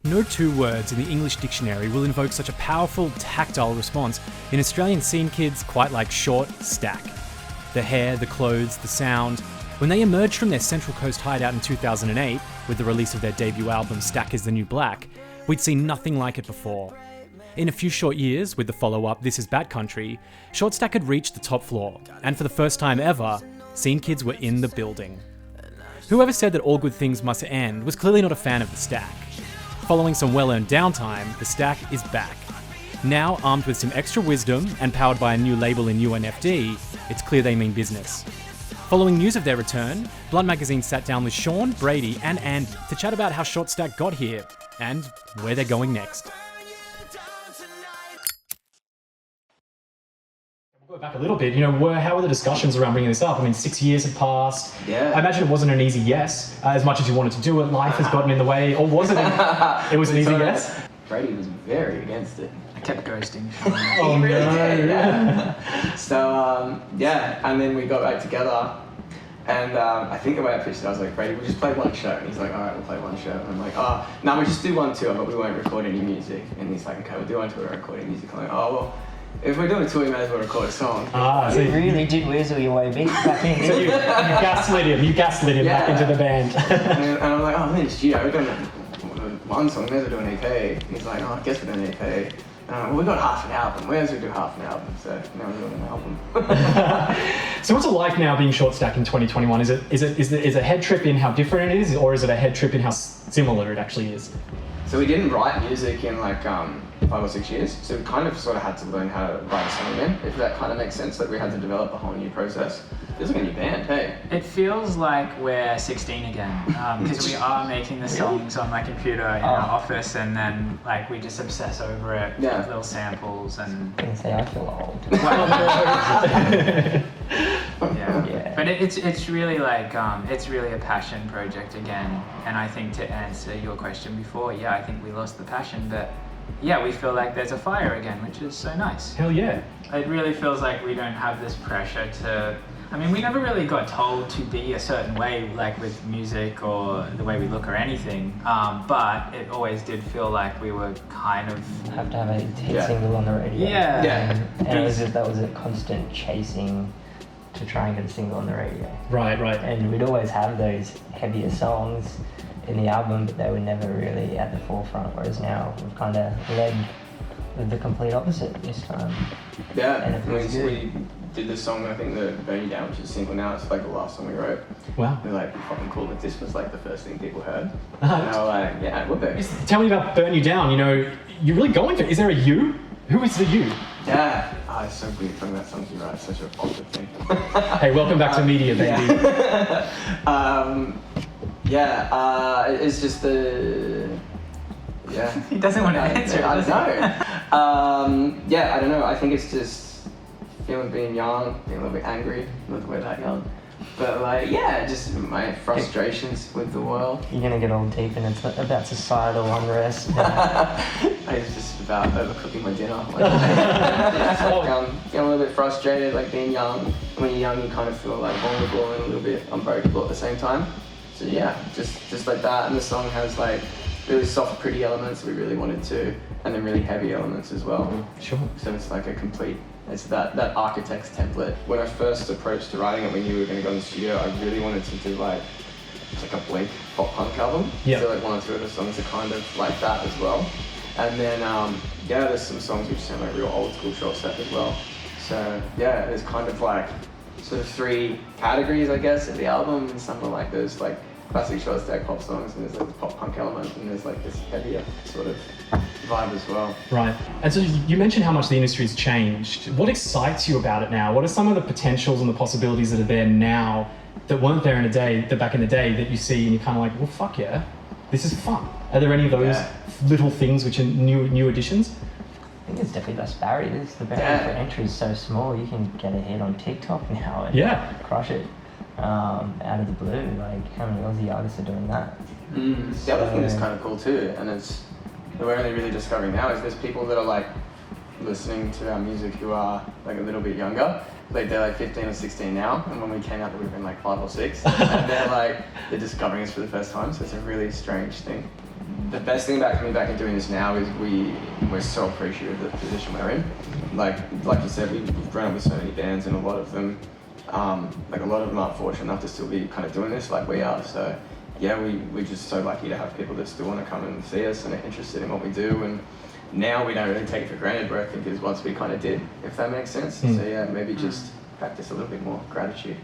No two words in the English dictionary will invoke such a powerful, tactile response in Australian scene kids quite like Short Stack. The hair, the clothes, the sound. When they emerged from their Central Coast hideout in 2008, with the release of their debut album Stack is the New Black, we'd seen nothing like it before. In a few short years, with the follow-up This Is Bat Country, Short Stack had reached the top floor, and for the first time ever, scene kids were in the building. Whoever said that all good things must end was clearly not a fan of the Stack. Following some well-earned downtime, the Stack is back. Now armed with some extra wisdom and powered by a new label in UNFD, it's clear they mean business. Following news of their return, Blunt Magazine sat down with Sean, Brady and Andy to chat about how Short Stack got here and where they're going next. We'll go back a little bit, how were the discussions around bringing this up? I mean, 6 years had passed. Yeah. I imagine it wasn't an easy yes, as much as you wanted to do it, life has gotten in the way, or was it? It was an easy yes? Brady was very against it. I kept ghosting. Oh, He really no. did, yeah. So, and then we got back together, and I think the way I pitched it, I was like, Brady, we'll just play one show. And he's like, all right, we'll play one show. And I'm like, no, we'll just do one tour, but we won't record any music. And he's like, okay, we'll do one tour, recording music. I'm like, well, if we're doing a tour, we may as well record a song. So You really did weasel your way back in. So you gaslit him back into the band. And I'm like, oh, man, studio, we're doing one song, we may as well do an EP. He's like, I guess we're doing an EP. Well, we got half an album, we may as well do half an album. So now we're doing an album. So what's it like now being Short Stack in 2021? Is it a head trip in how different it is, or is it a head trip in how similar it actually is? So we didn't write music in like 5 or 6 years, so we kind of sort of had to learn how to write a song again, if that kind of makes sense. Like we had to develop a whole new process. Feels like a new band, hey? It feels like we're 16 again, because we are making the songs on my computer in our office, and then like we just obsess over it, Yeah. with little samples and I can say I feel old. yeah. But it's really like it's really a passion project again. And I think to answer your question before, I think we lost the passion, but yeah, we feel like there's a fire again, which is so nice. Hell yeah. It really feels like we don't have this pressure to. I mean, we never really got told to be a certain way, like with music or the way we look or anything. But it always did feel like we were kind of. Have to have a hit Yeah. single on the radio. Yeah. And that was a constant chasing to try and get a single on the radio. Right. And we'd always have those heavier songs in the album, but they were never really at the forefront, whereas now we've kind of led with the complete opposite this time. Yeah, And it feels good. we did this song, I think the Burn You Down, which is a single now, it's like the last song we wrote. Wow. We're like, fucking cool, but this was like the first thing people heard. And I was like, yeah, we're back. Tell me about Burn You Down. You're really going for it. Is there a you? Who is the you? Yeah. It's so weird talking about songs you write, it's such a positive thing. Hey, welcome back to media, baby. It's just the. Yeah. He doesn't want to answer it, I does he? don't know. I don't know. I think it's just feeling being young, being a little bit angry. Not that we're that young. But just my frustrations with the world. You're gonna get all deep and it's about societal unrest. It's just about overcooking my dinner. Getting a little bit frustrated, like being young. And when you're young, you kind of feel like vulnerable and a little bit unbreakable at the same time. So just like that. And the song has like really soft, pretty elements we really wanted to, and then really heavy elements as well. Sure. So it's like it's that architect's template. When I first approached to writing it, we knew we were going to go in the studio, I really wanted to do like a Blink pop punk album. Yeah. So like 1 or 2 of the songs are kind of like that as well. And then there's some songs which sound like real old school Short Stack as well. So there's kind of like sort of 3 categories, I guess, of the album, and some are like those like classic Short Stack pop songs, and there's like the pop punk element, and there's like this heavier sort of vibe as well. Right. And so you mentioned how much the industry's changed. What excites you about it now? What are some of the potentials and the possibilities that are there now that weren't there back in the day that you see and you're kind of like, well, fuck yeah, this is fun? Are there any of those little things which are new additions? I think there's definitely less barriers. The barrier for entry is so small. You can get a hit on TikTok now and crush it out of the blue. Like, how many Aussie artists are doing that? The other thing that's kind of cool too, and it's that we're only really discovering now, is there's people that are like listening to our music who are like a little bit younger. Like they're like 15 or 16 now, and when we came out, we would have been like 5 or 6, and they're discovering us for the first time. So it's a really strange thing. the best thing about coming back and doing this now is we're so appreciative of the position we're in. Like you said, we've grown up with so many bands, and a lot of them aren't fortunate enough to still be kind of doing this like we are. So yeah, we're just so lucky to have people that still want to come and see us and are interested in what we do. And now we don't really take it for granted, but I think is once we kind of did, if that makes sense. So yeah, maybe just practice a little bit more gratitude.